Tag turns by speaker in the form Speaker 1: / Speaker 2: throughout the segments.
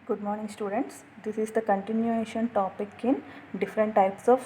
Speaker 1: Good morning students. This is the continuation topic in different types of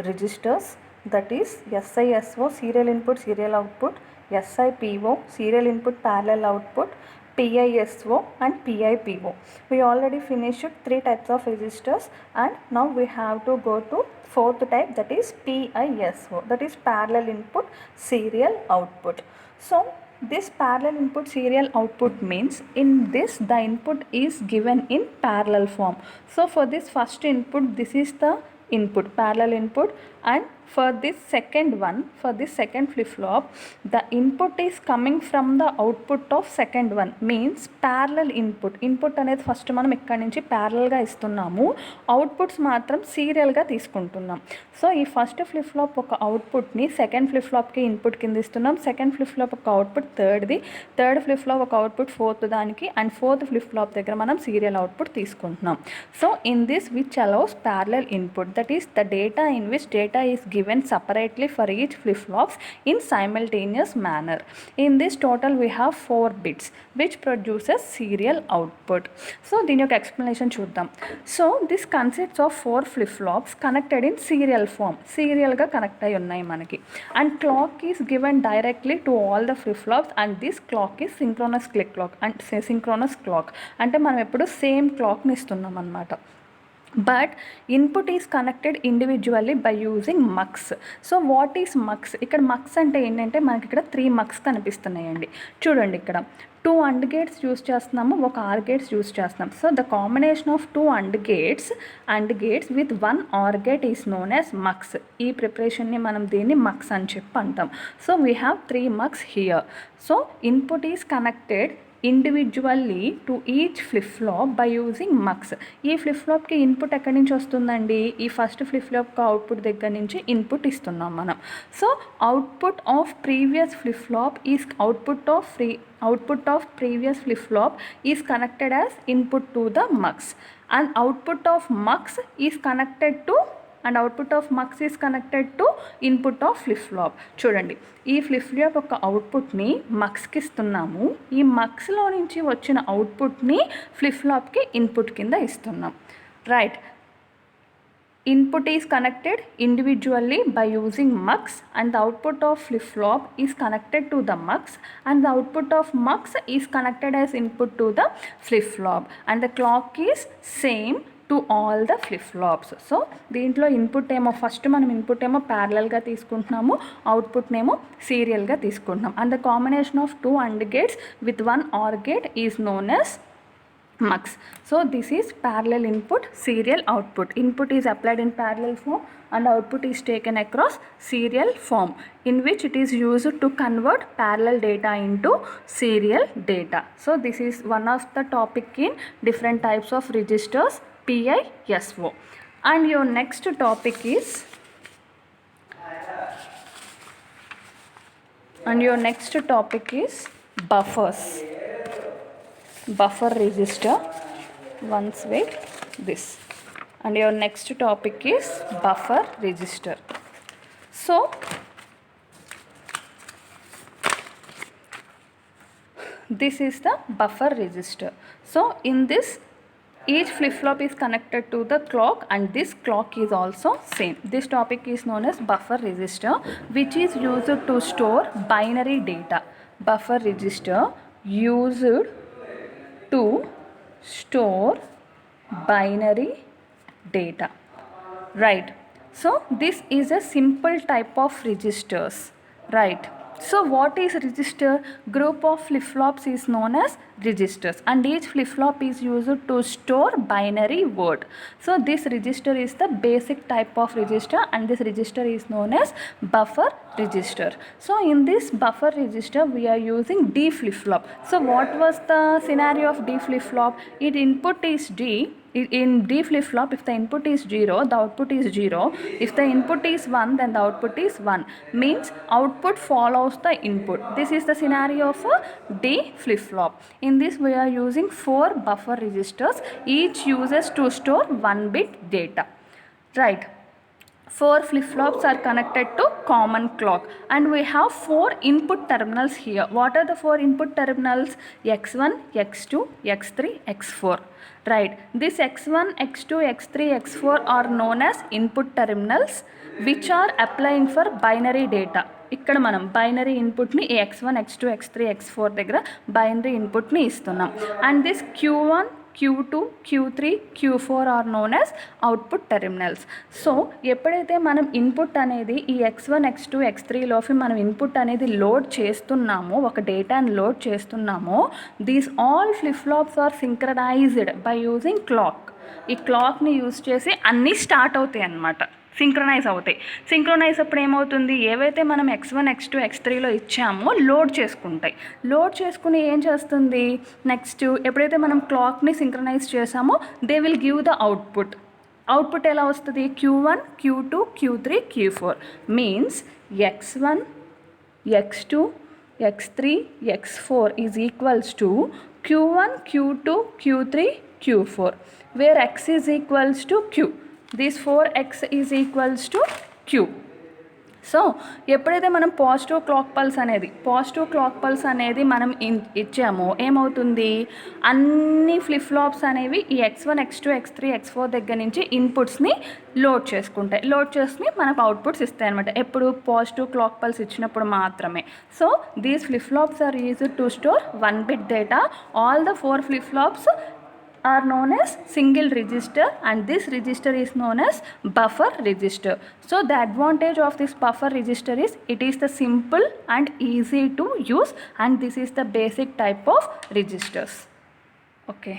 Speaker 1: registers, that is SISO serial input serial output, SIPO serial input parallel output, PISO and PIPO. We already finished three types of registers and now we have to go to fourth type, that is PISO, that is parallel input serial output. So this parallel input serial output means in this the input is given in parallel form. So for this first input, this is the input, parallel input, and for this second one, for this second flip-flop, the input is coming from the output of second one, means parallel input. Input అనేది first మనం ఇక్కడ నుంచి ప్యారలల్గా ఇస్తున్నాము, outputs మాత్రం సీరియల్గా తీసుకుంటున్నాం. So ఈ ఫస్ట్ ఫ్లిప్ ఫ్లాప్ ఒక అవుట్పుట్ని సెకండ్ ఫ్లిప్ ఫ్లాప్కి ఇన్పుట్ కింద ఇస్తున్నాం, సెకండ్ ఫ్లిప్ ఫ్లాప్ ఒక అవుట్పుట్ థర్డ్ది, థర్డ్ ఫ్లిప్ ఫ్లాప్ ఒక అవుట్పుట్ ఫోర్త్ దానికి, అండ్ ఫోర్త్ ఫ్లిప్ ఫ్లాప్ దగ్గర మనం సీరియల్ అవుట్పుట్ తీసుకుంటున్నాం. So in this which allows parallel input, that is the data in which data is given separately for each flip-flops in simultaneous manner. In this total we have 4 bits which produces serial output. So దీని యొక్క explanation చూద్దాం. So this consists of 4 flip-flops connected in serial form, సీరియల్గా connect అయి ఉన్నాయి మనకి, and clock is given directly to all the flip-flops and this clock is synchronous click clock and synchronous clock అంటే మనం ఎప్పుడు సేమ్ క్లాక్ని ఇస్తున్నాం అన్నమాట. But input is connected individually by using mux. So what is mux? ఇక్కడ mux అంటే ఏంటంటే మనకి ఇక్కడ 3 mux కనిపిస్తున్నాయండి. చూడండి, ఇక్కడ 2 AND gates యూస్ చేస్తున్నాము, ఒక AR gates యూస్ చేస్తున్నాం. So the combination of 2 AND gates with 1 OR gate is known as mux. ఈ ప్రిపరేషన్ని మనం దీన్ని mux అని చెప్పి అంటాం. So we have 3 mux here. So input is connected individually to each flip flop by using mux. ఈ ఫ్లిప్ ఫ్లాప్కి ఇన్పుట్ ఎక్కడి నుంచి వస్తుందండి? ఈ ఫస్ట్ ఫ్లిప్ ఫ్లాప్కి అవుట్పుట్ దగ్గర నుంచి ఇన్పుట్ ఇస్తున్నాం మనం. So output of previous flip flop is output of previous flip flop is connected as input to the mux, and output of mux is connected to input of flip flop. చూడండి, ఈ flip flop యొక్క అవుట్పుట్ని మక్స్కి ఇస్తున్నాము, ఈ మక్స్లో నుంచి వచ్చిన అవుట్పుట్ని flip ఫ్లాప్కి input కింద ఇస్తున్నాం. Right, input is connected individually by using mux and the output of flip flop is connected to the mux and the output of mux is connected as input to the flip flop and the clock is same to all the flip flops. So దీంట్లో input ఏమో first మనం input ఏమో ప్యారలల్గా తీసుకుంటున్నాము, అవుట్పుట్నేమో సీరియల్గా తీసుకుంటున్నాం, and the combination of 2 AND gates with 1 OR gate is known as mux. So this is parallel input serial output. Input is applied in parallel form and output is taken across serial form, in which it is used to convert parallel data into serial data. So this is one of the topic in different types of registers, PISO. And your next topic is buffers. Buffer register. Once wait this, and your next topic is buffer register. So this is the buffer register. So in this each flip flop is connected to the clock and this clock is also same. This topic is known as buffer register, which is used to store binary data. Buffer register used to store binary data. Right, so this is a simple type of registers. Right, so what is register? Group of flip flops is known as registers and each flip flop is used to store binary word. So this register is the basic type of register and this register is known as buffer register. So in this buffer register we are using D flip flop. So what was the scenario of D flip flop? Its input is D. In D flip flop, if the input is 0, the output is 0. If the input is 1, then the output is 1. Means output follows the input. This is the scenario of a D flip flop. In this we are using 4 buffer registers. Each uses to store 1 bit data. Right. 4 flip-flops are connected to common clock, and we have 4 input terminals here. What are the 4 input terminals? X1, X2, X3, X4. Right, this X1, X2, X3, X4 are known as input terminals which are applying for binary data. ఇక్కడ మనం binary ఇన్పుట్ని X1, X2, X3, X4 దగ్గర binary ఇన్పుట్ని ఇస్తున్నాం. And this Q1, Q2, Q3, Q4 are known as output terminals. So ఎప్పుడైతే మనం input అనేది ఈ X1, X2, X3లోకి మనం ఇన్పుట్ అనేది లోడ్ చేస్తున్నామో, ఒక డేటాని లోడ్ చేస్తున్నామో, these all flip flops are synchronized by using clock. ఈ క్లాక్ని యూజ్ చేసి అన్నీ స్టార్ట్ అవుతాయి అన్నమాట, సింక్రనైజ్ అవుతాయి. సింక్రనైజ్ అప్పుడు ఏమవుతుంది, ఏవైతే మనం X1, X2, X3లో ఇచ్చామో లోడ్ చేసుకుంటాయి. లోడ్ చేసుకుని ఏం చేస్తుంది, నెక్స్ట్ ఎప్పుడైతే మనం క్లాక్ని సింక్రనైజ్ చేసామో they will give the output. Output ఎలా వస్తుంది, Q1, Q2, Q3, Q4 means X1, X2, X3, X4 is equals to Q1, Q2, Q3, Q4 where X is equals to Q. This 4x is equals to Q. So ఎప్పుడైతే మనం positive clock pulse అనేది మనం ఇచ్చామో ఏమవుతుంది, అన్ని flip flops అనేవి ఈ X1, X2, X3, X4 దగ్గర నుంచి ఇన్పుట్స్ని లోడ్ చేసుకుంటాయి. లోడ్ చేసుకుని మనకు అవుట్పుట్స్ ఇస్తాయి అనమాట. ఎప్పుడు పాజిటివ్ క్లాక్ పల్స్ ఇచ్చినప్పుడు మాత్రమే. So these flip flops are used to store 1 bit data. All the 4 flip flops are known as single register, and this register is known as buffer register. So the advantage of this buffer register is it is the simple and easy to use, and this is the basic type of registers. Okay.